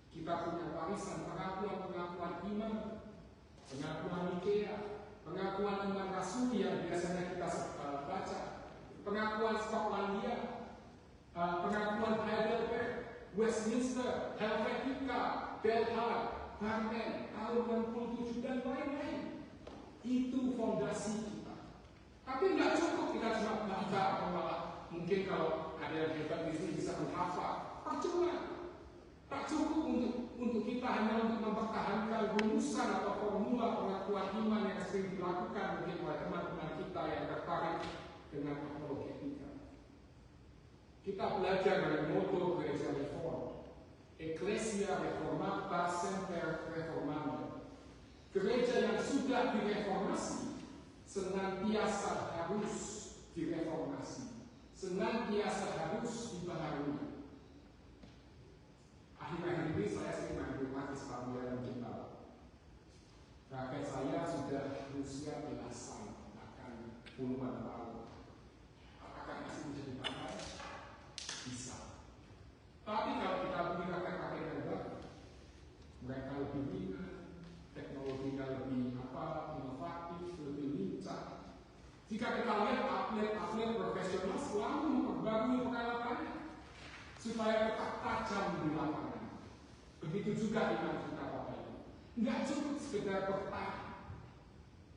[SPEAKER 5] Kita punya warisan pengakuan iman, pengakuan Nikea, pengakuan iman rasuli yang biasanya kita baca, pengakuan Skotlandia, pengakuan Heidelberg, Westminster, Helvetica, Belhard, Barmen, tahun 67 dan lain-lain. Itu fondasi kita. Tapi nggak cukup kita cuma baca atau malah mungkin kalau ada yang hebat di sini bisa menghafal. Percuma. Tak cukup untuk untuk kita hanya untuk mempertahankan rumusan atau formula pengakuan iman yang sering dilakukan mungkin oleh teman-teman kita yang tertarik dengan apologetika. Kita belajar dari motto Gereja Reform, Ecclesia Reformata Semper Reformanda. Gereja yang sudah direformasi senantiasa harus direformasi, senantiasa harus dibaharui. Akhir-akhir ini saya sering main rumah di Spanyol dan Jepang. Kakek saya sudah berusia belasan, bahkan puluhan tahun. Apakah masih bisa dipakai? Bisa. Tapi kalau kita punya kakek-kakek yang baru, mereka lebih ringan, teknologinya lebih inovatif, lebih lincah. Jika kita lihat atlet-atlet profesional selalu memperbarui peralatannya supaya tetap tajam di lapangan. Begitu juga iman kita Bapak Ibu. Enggak cukup sekedar bertahan.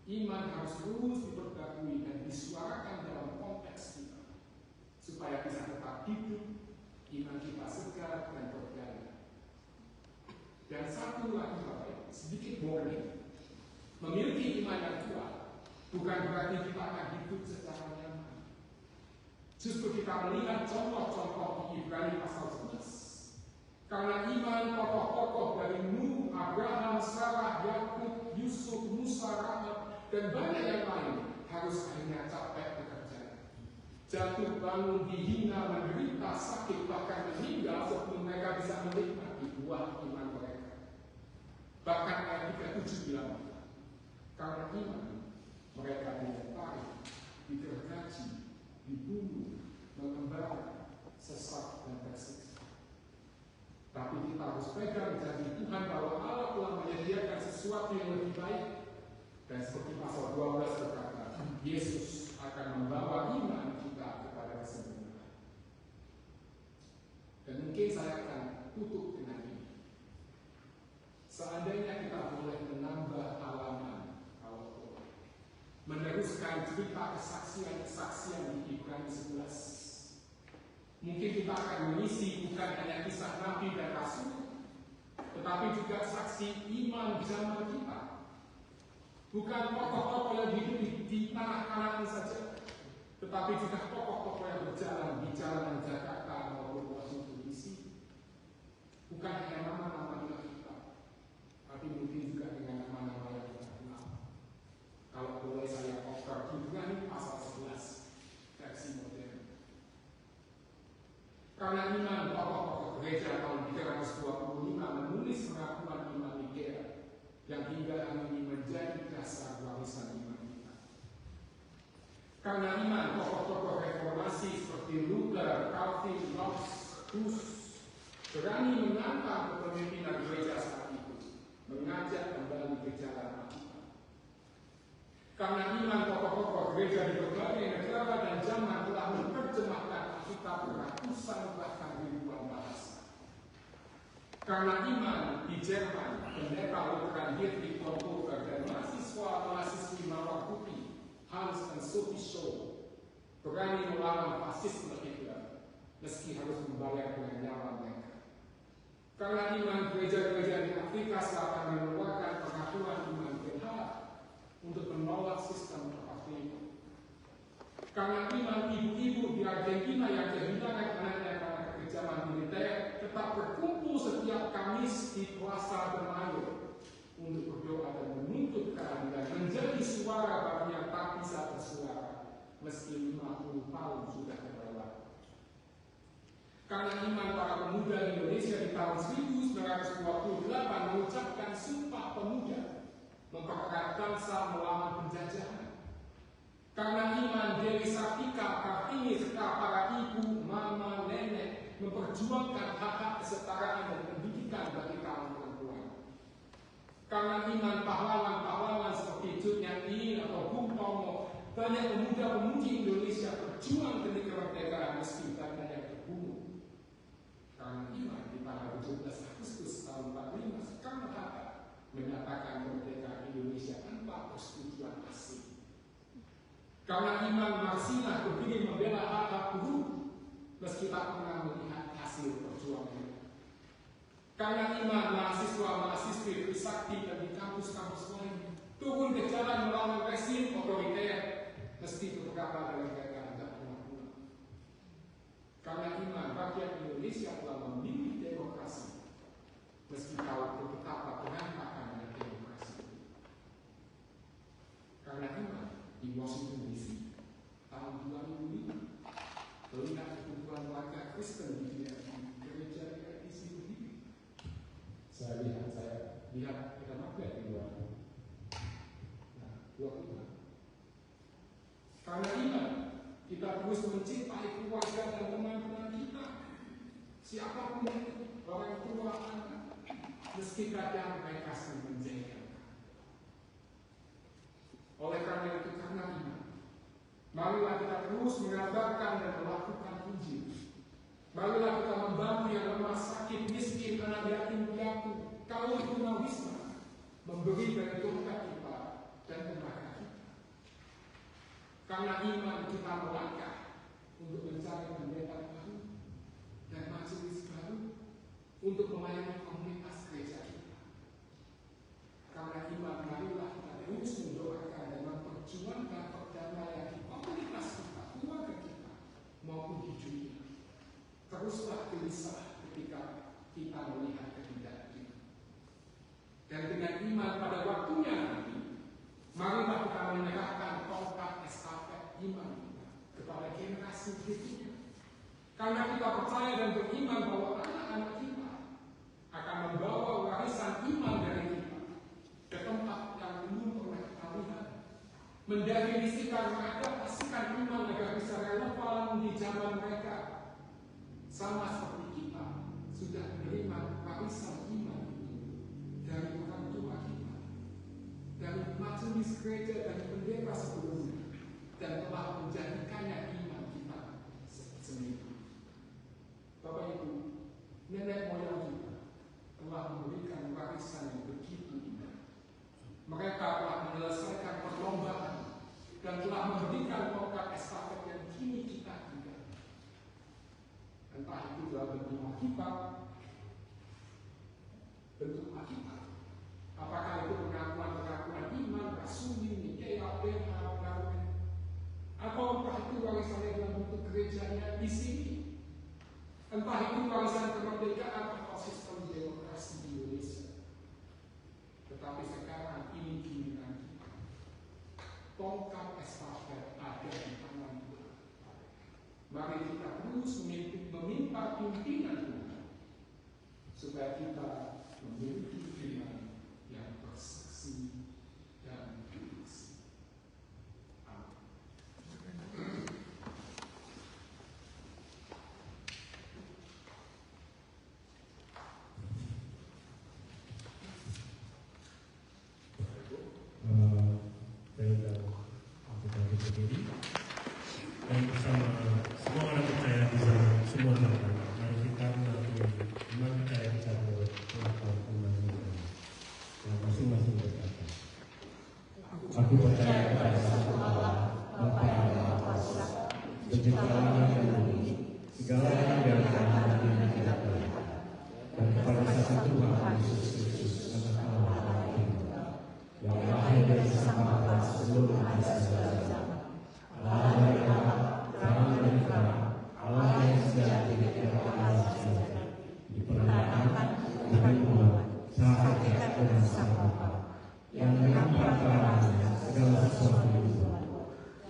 [SPEAKER 5] Iman harus terus diperbarui dan disuarakan dalam konteks kita supaya bisa tetap hidup, iman kita segar dan berdaya. Dan satu lagi Bapak Ibu, sedikit warning. Memiliki iman yang kuat bukan berarti kita akan hidup secara nyaman. Justru kita melihat contoh-contoh di Ibrani pasal 11. Karena iman tokoh-tokoh dari Nuh, Abraham, Sarah, Yakub, Yusuf, Musa, Rahab, dan banyak yang lain harus akhirnya capek bekerja. Jatuh bangun, dihina, menderita, sakit, bahkan meninggal sebelum mereka bisa menikmati buah iman mereka. Bahkan ayat 37 bilang, karena iman mereka dilempari, digergaji, dibunuh, mengembara, sesat dan tersiksa. Tapi kita harus pegang janji Tuhan bahwa Allah telah menyediakan sesuatu yang lebih baik. Dan seperti pasal 12 berkata, Yesus akan membawa iman kita kepada kesempurnaan. Dan mungkin saya akan tutup dengan ini. Seandainya kita boleh menambah halaman, kalau boleh, meneruskan cerita kesaksian-kesaksian di Ibrani 11. Mungkin kita akan mengisi bukan hanya kisah Nabi dan Rasul, tetapi juga saksi iman zaman kita. Bukan tokoh-tokoh yang hidup di tanah Kanaan saja, tetapi juga tokoh-tokoh yang berjalan di jalanan Jakarta maupun Washington DC. Bukan hanya nama-nama kita, tapi mungkin juga dengan nama-nama yang kita kenal. Kalau boleh saya cover Ibrani pasal 11 versi modern. Karena iman tokoh-tokoh gereja tahun 325 menulis pengakuan iman Nikea yang hingga hari ini menjadi dasar warisan iman kita. Karena iman tokoh-tokoh reformasi seperti Luther, Calvin, Knox, Hus berani menantang kepemimpinan gereja saat itu, mengajak kembali ke jalan Alkitab. Karena iman tokoh-tokoh gereja di berbagai negara dan zaman telah menerjemahkan Alkitab ratusan bahkan ribuan bahasa. Karena iman di Jerman, pendeta Lutheran Dietrich Bonhoeffer dan mahasiswa-mahasiswi Mawar Putih Hans dan Sophie Scholl berani melawan fasisme Hitler meski harus membayar dengan nyawa mereka. Karena iman gereja-gereja di Afrika Selatan mengeluarkan pengakuan iman berhala untuk menolak sistem apartheid. Karena iman ibu-ibu di Argentina yang kehilangan anaknya karena kekejaman militer tetap berkumpul setiap Kamis di Plaza de Mayo untuk berdoa dan menuntut keadilan, menjadi suara bagi yang tak bisa bersuara meski 50 tahun sudah terlewat. Karena iman para pemuda Indonesia di tahun 1928 mengucapkan Sumpah Pemuda, mempererat bangsa melawan penjajahan. Karena iman Dewi Sartika, Kartini, serta para ibu, mama, nenek memperjuangkan hak-hak kesetaraan dan pendidikan bagi kaum perempuan. Karena iman pahlawan-pahlawan seperti Cut Nyak atau Bung Tomo, banyak pemuda-pemudi Indonesia berjuang demi kemerdekaan meski banyak terbunuh. Karena iman di tanggal 17 Agustus tahun 45 Soekarno-Hatta menyatakan kemerdekaan Indonesia tanpa persetujuan asing. Karena iman Marsinah berdiri membela hak-hak buruh meski tak pernah melihat hasil perjuangan. Karena iman, mahasiswa-mahasiswi Trisakti dan di kampus-kampus lain turun ke jalan melawan rezim otoriter meski beberapa dari mereka tidak pulang. Karena iman, rakyat Indonesia telah memilih demokrasi meski tahu betapa berantakannya demokrasi. Karena iman, di Washington DC tahun 2005 melihat kebutuhan warga Kristen di gereja di sini. Saya lihat kita mampir di luar. Karena iman, kita terus mencintai keluarga dan teman-teman kita. Siapapun itu, orang tua, anak, meski kadang mereka sering menjengkelkan. Oleh karena itu, karena iman, marilah kita terus mengabarkan dan melakukan Injil. Marilah kita membantu yang lemah, sakit, miskin, anak yatim piatu, kaum tunawisma, memberi dari dompet kita dan tenaga kita. Karena iman kita melangkah untuk mencari pendeta baru dan majelis baru untuk melayani komunitas gereja kita. Karena iman, marilah kita terus mendoakan dan memperjuangkan perdamaian di komunitas kita, keluarga kita, maupun di dunia. Teruslah gelisah ketika kita melihat ketidakadilan. Dan dengan iman pada waktunya nanti, marilah kita menyerahkan tongkat estafet iman kita kepada generasi berikutnya. Karena kita percaya dan beriman bahwa anak-anak kita akan membawa warisan iman dari kita ke tempat yang belum pernah kita lihat. Mendefinisikan, mengadaptasikan iman agar bisa relevan di zaman mereka. Sama seperti kita sudah menerima warisan iman itu dari orang tua kita, dari majelis gereja dan pendeta sebelumnya, dan telah menjadikannya iman kita sendiri. Bapak Ibu, nenek moyang kita telah memberikan warisan yang begitu indah. Mereka telah menyelesaikan perlombaan dan telah memberikan tongkat estafet yang kini kita tinggal. Entah itu dalam bentuk akibat, apakah itu pengakuan iman, rasuli, nikea, BH, atau entah itu warisannya dalam bentuk gerejanya di sini, entah itu warisan kemerdekaan atau sistem demokrasi di Indonesia. Tetapi sekarang ini giliran kita. Tongkat estafet ada di tangan Tuhan. Mari kita terus meminta pimpinan Tuhan supaya kita memiliki firman yang bersaksi dan bersaksi. Amin.
[SPEAKER 1] Dan bersama semua orang percaya di sana, semua orang, mari kita mengakui iman kita yang satu melakukan iman kita. Yang masing-masing berkata, aku percaya kepada satu Allah, Bapa yang Maha Kuasa, Pencipta langit dan bumi, segala yang diantara yang tidak terlihat, dan kepada satu Tuhan Yesus Kristus, Anak Allah yang lahir dari Sang Bapa sebelum ada segala zaman. Allah dari Allah, terang dari terang, Allah yang sejati dari Allah sejati, diperanakan, diberikan, sahabat dengan Sang Bapa, yang dengan perantaraannya segala sesuatu dibuat,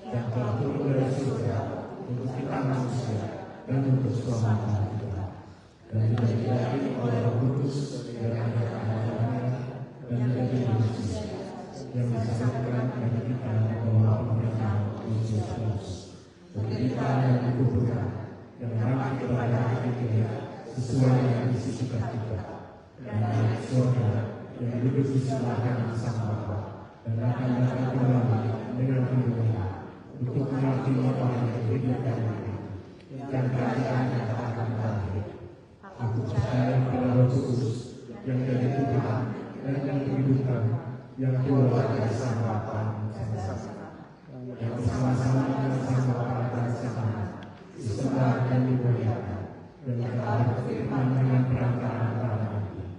[SPEAKER 1] yang telah turun dari surga untuk kita manusia dan untuk keselamatan kita, dan tidak diyakini oleh Roh Kudus dan ayat-ayatnya dan menjadi manusia yang disalurkan dari kita di bawah pemerintahan Yesus Kristus, menderita dan dikuburkan, yang bangkit kepada hari ketiga sesuai dengan isi sukacita, dan naik surga yang duduk di sebelah kanan Sang Bapa, dan akan datang kembali dengan kemuliaan untuk menghakimi orang yang hidup dan mati, dan kerajaannya tak akan berakhir. Aku percaya pada Roh Kudus yang dari Tuhan dan yang kehidupan yang keluar dari Sang Bapa yang bersama-sama dengan Sang Bapa dan Sang Anak disembah dan dimuliakan dan telah berfirman dengan perantara para nabi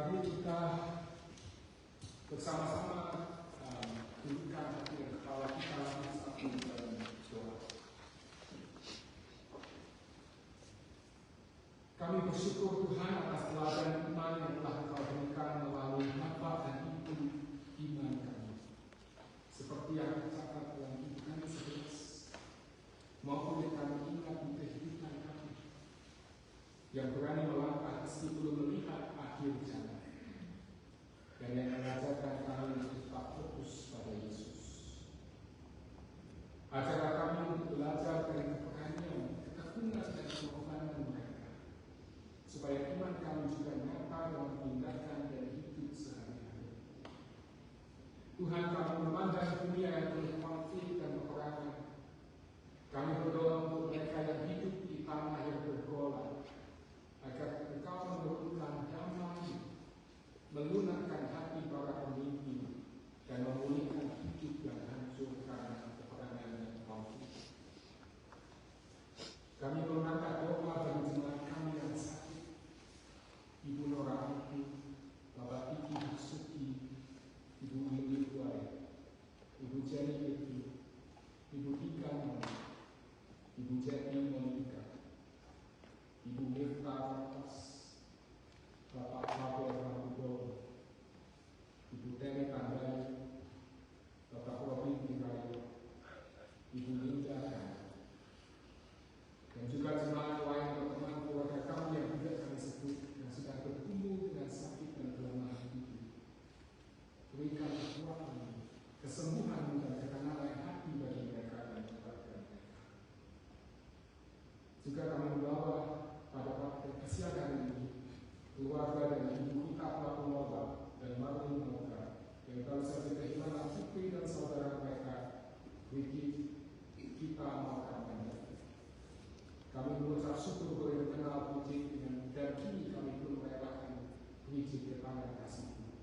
[SPEAKER 5] Mari kita bersama-sama dudukkan hati dan kepala kita satu dalam doa. Kami bersyukur Tuhan atas teladan iman yang telah Engkau berikan melalui Bapa dan Ibu iman kami. Seperti yang tercatat dalam Yohanes 11, maupun yang kami ingat di kehidupan kami, yang berani melangkah meski belum melihat akhir jalan, dan yang mengajarkan kami untuk tetap fokus pada Yesus. Ajarlah kami untuk belajar dari keberanian, ketekunan dan pengorbanan mereka, supaya iman kami juga nyata dalam tindakan dan hidup sehari-hari. Tuhan, kami memandang dunia yang penuh konflik dan peperangan. Kami berdoa untuk mereka yang hidup di tanah yang bergolak, agar Engkau menurunkan damai, melunakkan hati para pemimpin, dan memulihkan hidup yang hancur karena peperangan dan konflik. Kami mengangkat doa bagi jemaat kami yang sakit, Ibu Nora itu, Bapak Tiki Hasuki, Ibu Lili Kuai, Ibu Jenny Betty, Ibu Tika Mama, Ibu Jenny Monika, Ibu Mirta Rantas, Bapak Pablo Rambudo, Ibu Temi Tandai, Bapak Robin Tirayo, Ibu Linda dan juga jemaat lain atau teman keluarga kami yang tidak kami sebut yang sedang bergumul dengan sakit dan kelemahan itu. Berikan kekuatan, kesembuhan dan ketenangan hati bagi mereka dan keluarga mereka. Juga kami membawa pada waktu kesiapan ini keluarga dan ibu kita pelaku wabah dan Marlin Moga yang baru saja kehilangan putri dan saudara mereka, Wiki kita maafkan. Kami mengucap syukur boleh mengenal Wiki dan kini kami pun merelakan Wiki ke tangan kasih-Mu.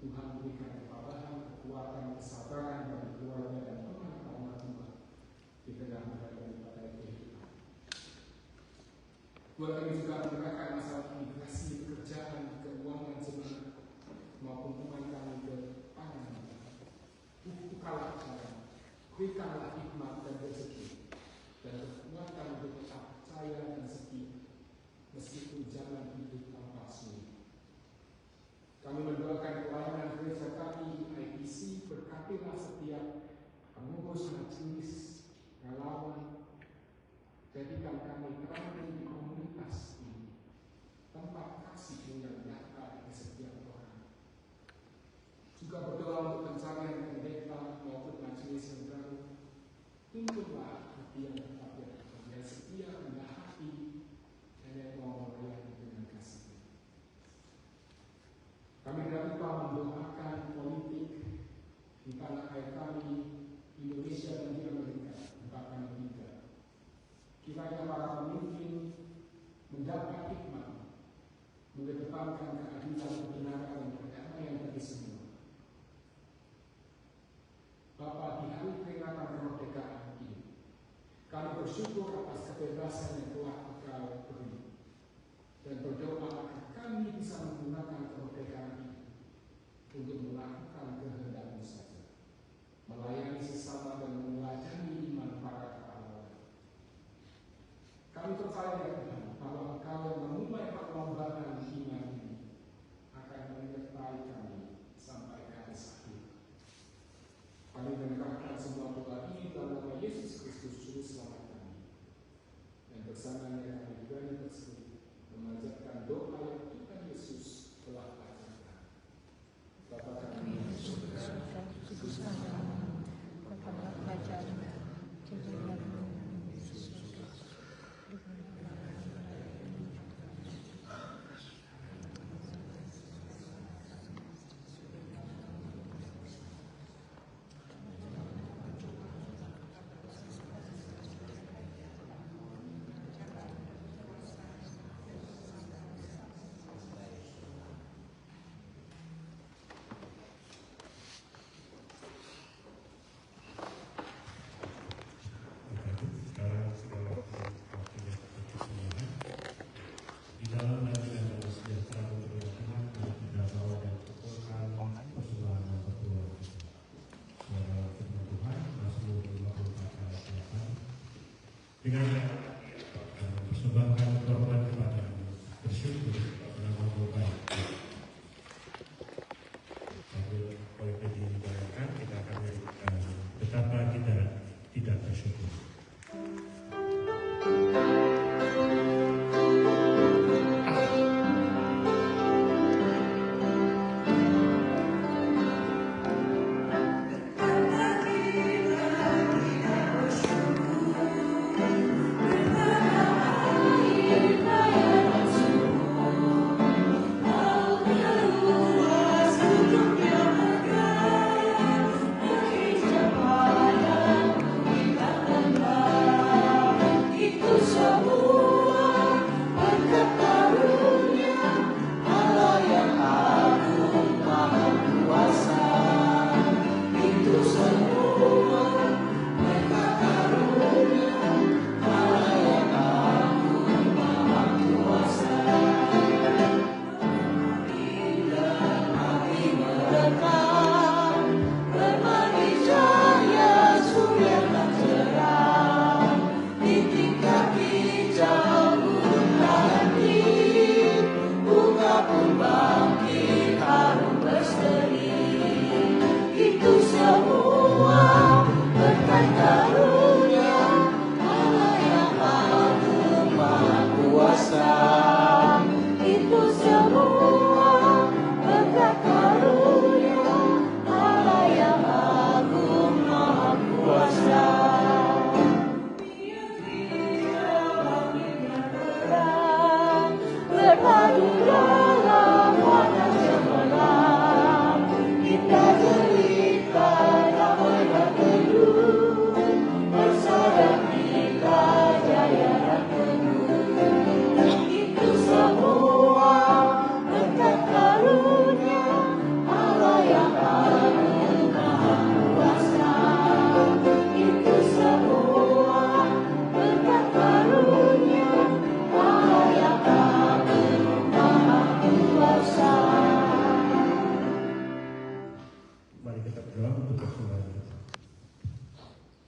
[SPEAKER 5] Tuhan berikan ketabahan, kekuatan, kesabaran bagi keluarga dan teman-teman Tuhan di tengah menghadapi badai kehidupan. Keluarga ini juga menyerahkan masalah imigrasi, pekerjaan, keuangan jemaat maupun teman kami ke tangan bukalah jalan, berikanlah hikmat dan rezeki dan kekuatan untuk tetap percaya dan setia meskipun jalan hidup tanpa sulit. Kami mendoakan pelayanan gereja kami IPC, berkatilah setiap pengurus majelis, relawan, jadikan kami terang di komunitas ini, tempat kasih yang nyata di setiap orang. Juga berdoa untuk pencarian pendeta maupun majelis yang baru. Tuntunlah hati yang tetap yang setia, rendah hati, dan yang mau melayani dengan kasih. Kami tidak lupa mendoakan politik di tanah air kami, Indonesia dan di Amerika, tempat kami tinggal. Kiranya para pemimpin mendapat hikmat, mengedepankan keadilan, kebenaran, dan perdamaian bagi semua. Bapa, di hari peringatan kemerdekaan ini, kami bersyukur atas kebebasan yang telah Engkau beri, dan berdoa agar kami bisa menggunakan kemerdekaan ini untuk melakukan kehendak-Mu saja, melayani sesama dan meneladani iman para pahlawan. Kami percaya ya Tuhan bahwa Engkau yang memulai perlombaan iman ini akan menyertai kami sampai garis akhir. Kami menyerahkan semua doa ini dalam nama Yesus Kristus Juru Selamat kami, dan bersamanya kami berani bersekutu memanjatkan doa yang Tuhan Yesus telah ajarkan. Bapa kami yang di surga,
[SPEAKER 2] kuduskan namamu, berkatlah kerajaan-Mu, jadilah keinginanmu di surga.
[SPEAKER 1] Di dalam dan sejahtera untuk Tuhan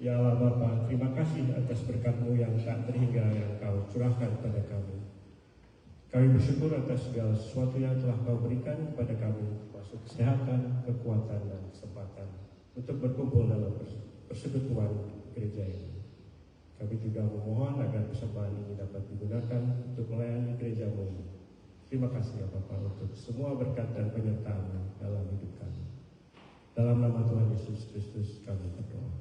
[SPEAKER 1] Ya Allah Bapa, terima kasih atas berkat-Mu yang tak terhingga yang Kau curahkan pada kami. Kami bersyukur atas segala sesuatu yang telah Kau berikan kepada kami, termasuk kesehatan, kekuatan, dan kesempatan untuk berkumpul dalam persekutuan gereja ini. Kami juga memohon agar persembahan ini dapat digunakan untuk melayani gereja-Mu ini. Terima kasih ya Bapa untuk semua berkat dan penyertaan dalam hidup kami. Dalam nama Tuhan Yesus Kristus kami berdoa.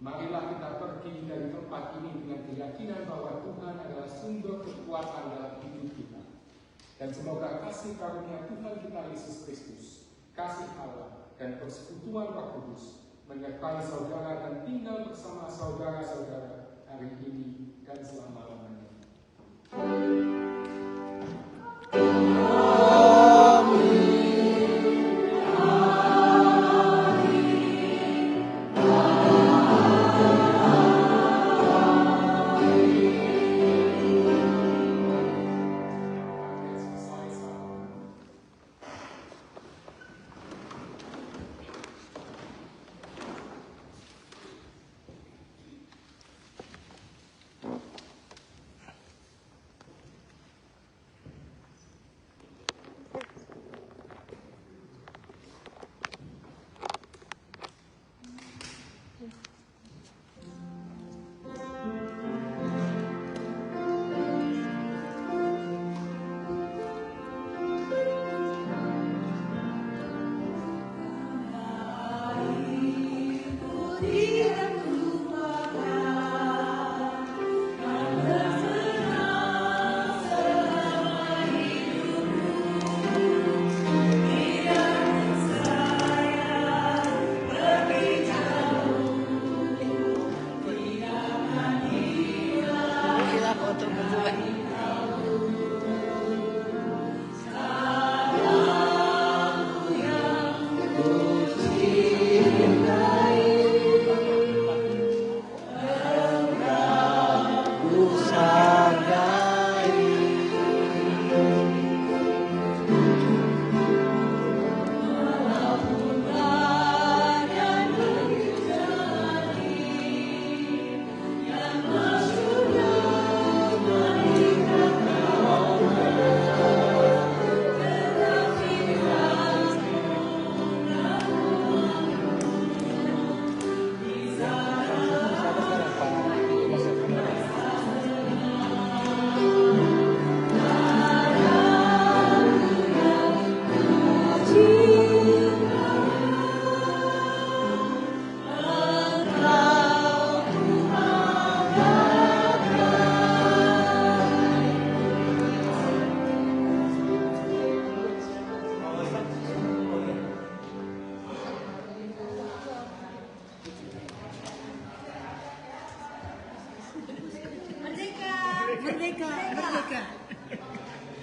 [SPEAKER 5] Marilah kita pergi dari tempat ini dengan keyakinan bahwa Tuhan adalah sumber kekuatan dalam hidup kita. Dan semoga kasih karunia Tuhan kita Yesus Kristus, kasih Allah, dan persekutuan Roh Kudus menyertai saudara dan tinggal bersama saudara-saudara hari ini dan selama-lamanya.
[SPEAKER 2] foto berdua.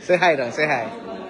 [SPEAKER 8] Say hi dong, say hi.